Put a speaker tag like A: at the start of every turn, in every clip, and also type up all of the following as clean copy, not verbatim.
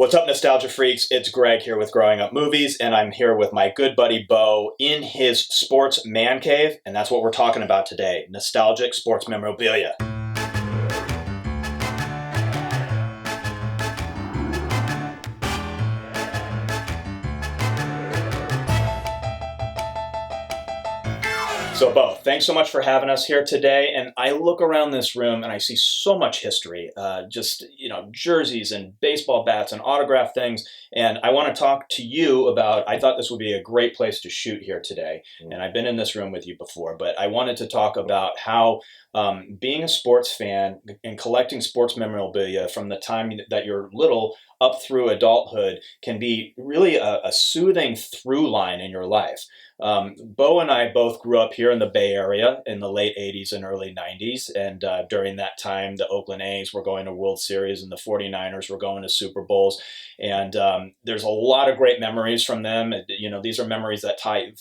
A: What's up, Nostalgia Freaks? It's Greg here with Growing Up Movies, and I'm here with my good buddy Beau in his sports man cave, and that's what we're talking about today, nostalgic sports memorabilia. So, Beau, thanks so much for having us here today. And I look around this room and I see so much history, jerseys and baseball bats and autograph things. And I want to talk to you about, I thought this would be a great place to shoot here today. And I've been in this room with you before, but I wanted to talk about how being a sports fan and collecting sports memorabilia from the time that you're little up through adulthood can be really a soothing through line in your life. Beau and I both grew up here in the Bay Area in the late 80s and early 90s. And during that time, the Oakland A's were going to World Series and the 49ers were going to Super Bowls. And there's a lot of great memories from them. You know, these are memories that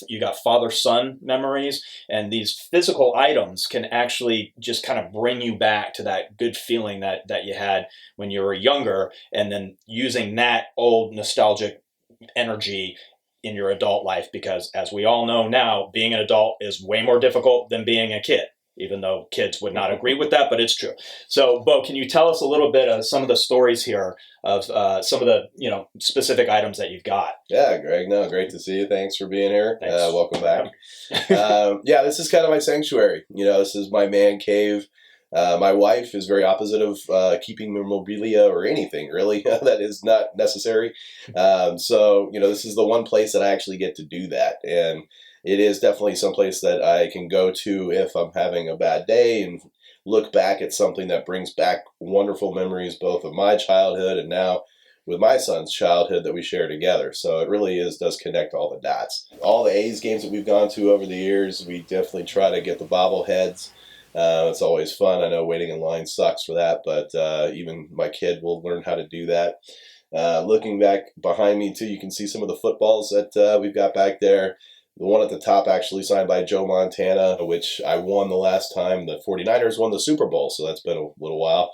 A: you got father-son memories. And these physical items can actually just kind of bring you back to that good feeling that you had when you were younger. And then using that old nostalgic energy in your adult life, because as we all know now, being an adult is way more difficult than being a kid, even though kids would not agree with that, but it's true. So, Beau, can you tell us a little bit of some of the stories here of some of the specific items that you've got?
B: Yeah, Greg, great to see you. Thanks for being here. Welcome back. This is kind of my sanctuary. This is my man cave. My wife is very opposite of keeping memorabilia or anything, really, that is not necessary. This is the one place that I actually get to do that. And it is definitely someplace that I can go to if I'm having a bad day and look back at something that brings back wonderful memories, both of my childhood and now with my son's childhood that we share together. So it really does connect all the dots. All the A's games that we've gone to over the years, we definitely try to get the bobbleheads. It's always fun. I know waiting in line sucks for that, but even my kid will learn how to do that. Looking back behind me too, you can see some of the footballs that we've got back there. The one at the top actually signed by Joe Montana, which I won the last time the 49ers won the Super Bowl, so that's been a little while.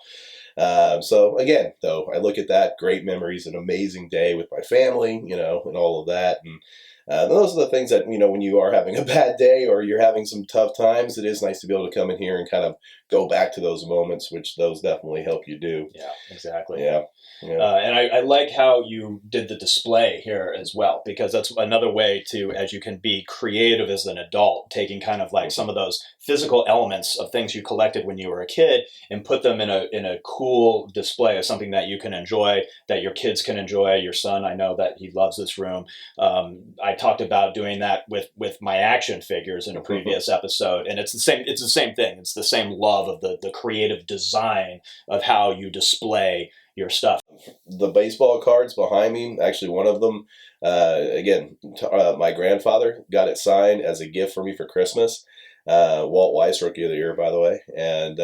B: Again, though, I look at that, great memories, an amazing day with my family, and all of that. And those are the things that, when you are having a bad day or you're having some tough times, it is nice to be able to come in here and kind of go back to those moments, which those definitely help you do.
A: Yeah, exactly.
B: Yeah.
A: And I like how you did the display here as well, because that's another way to, as you can be creative as an adult, taking kind of like some of those physical elements of things you collected when you were a kid and put them in a cool display of something that you can enjoy, that your kids can enjoy. Your son, I know that he loves this room. I talked about doing that with my action figures in a previous episode, and it's the same thing. It's the same love of the creative design of how you display your stuff.
B: The baseball cards behind me, actually one of them, my grandfather got it signed as a gift for me for Christmas. Walt Weiss, Rookie of the Year, by the way. And,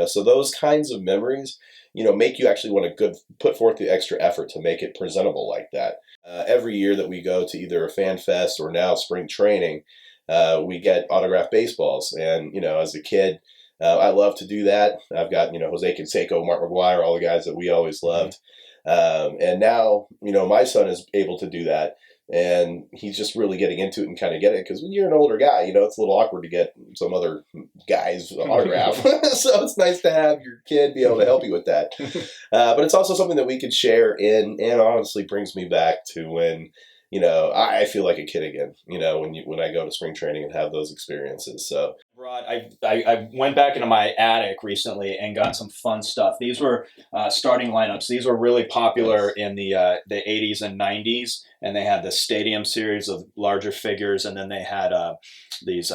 B: so those kinds of memories, make you actually want to put forth the extra effort to make it presentable like that. Every year that we go to either a fan fest or now spring training, we get autographed baseballs. And, as a kid, I love to do that. I've got, Jose Canseco, Mark McGuire, all the guys that we always loved. And now, my son is able to do that. And he's just really getting into it and kind of get it. Because when you're an older guy, it's a little awkward to get some other guy's autograph. So it's nice to have your kid be able to help you with that. But it's also something that we could share in, and honestly brings me back to when, I feel like a kid again, when I go to spring training and have those experiences. So,
A: Rod, I went back into my attic recently and got some fun stuff. These were starting lineups. These were really popular in the 80s and 90s, and they had the Stadium series of larger figures, and then they had these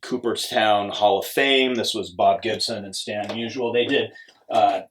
A: Cooperstown Hall of Fame. This was Bob Gibson and Stan Musial. They did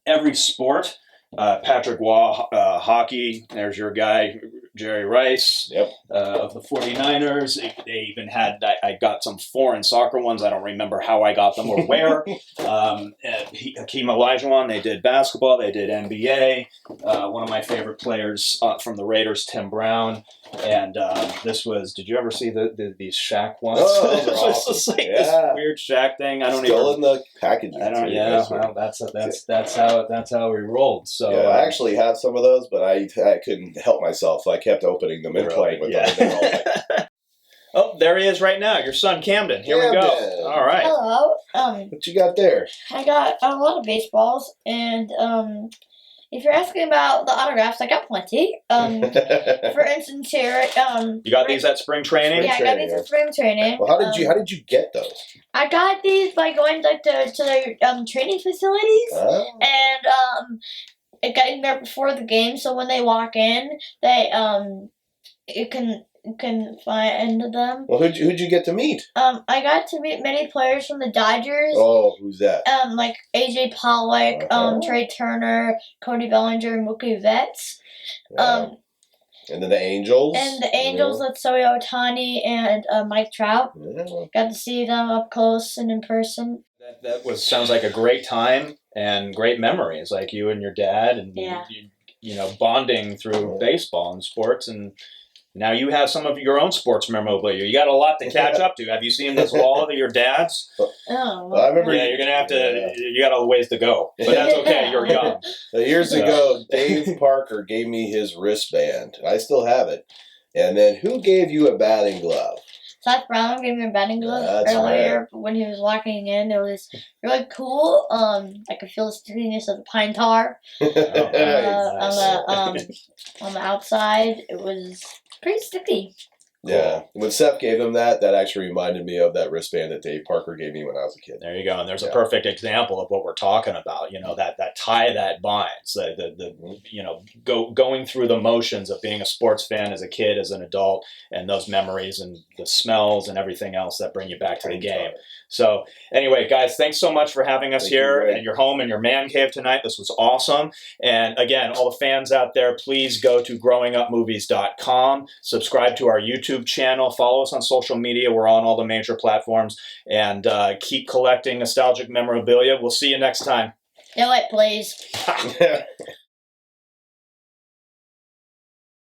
A: every sport. Patrick Waugh, hockey. There's your guy. Jerry Rice of the 49ers. They even had, I got some foreign soccer ones. I don't remember how I got them or where. Hakeem Olajuwon, they did basketball, they did NBA. One of my favorite players from the Raiders, Tim Brown. And this was, did you ever see these Shaq ones?
B: Oh,
A: It was just like this weird Shaq thing. I don't
B: Still
A: even.
B: in the packaging.
A: Well, that's how we rolled. So
B: I actually had some of those, but I couldn't help myself. So I kept opening them and playing with them.
A: Oh, there he is right now. Your son Camden. Here we go. All right.
C: Hello.
B: What you got there?
C: I got a lot of baseballs, and if you're asking about the autographs, I got plenty. For instance, here,
A: you got these at spring training.
C: Yeah, I got these at spring training.
B: Well, how did you get those?
C: I got these by going to their training facilities and getting there before the game. So when they walk in, they you can find them.
B: Well, who'd you get to meet?
C: I got to meet many players from the Dodgers.
B: Oh, who's that?
C: Like AJ Pollock, Trey Turner, Cody Bellinger, Mookie Betts.
B: And then the Angels.
C: And the Angels, that's Sohei Ohtani and Mike Trout. Yeah. Got to see them up close and in person.
A: That sounds like a great time and great memories, like you and your dad and you know, bonding through baseball and sports. And now you have some of your own sports memorabilia. You got a lot to catch up to. Have you seen this wall of your dad's?
C: Oh,
B: I remember.
A: Yeah, you're gonna have to. You got a ways to go, but that's okay. You're young.
B: Years ago, Dave Parker gave me his wristband. I still have it. And then who gave you a batting glove?
C: Seth Brown gave me a batting glove earlier when he was walking in. It was really cool. I could feel the stickiness of the pine tar on the outside. It was pretty sticky.
B: Yeah. When Seth gave him that actually reminded me of that wristband that Dave Parker gave me when I was a kid.
A: There you go. And there's a perfect example of what we're talking about. You know, that tie that binds, the you know, going through the motions of being a sports fan as a kid, as an adult, and those memories and the smells and everything else that bring you back to the game. So anyway, guys, thanks so much for having us here at your home in your man cave tonight. This was awesome. And again, all the fans out there, please go to growingupmovies.com, subscribe to our YouTube channel, follow us on social media. We're on all the major platforms, and keep collecting nostalgic memorabilia. We'll see you next time.
C: Do it, please.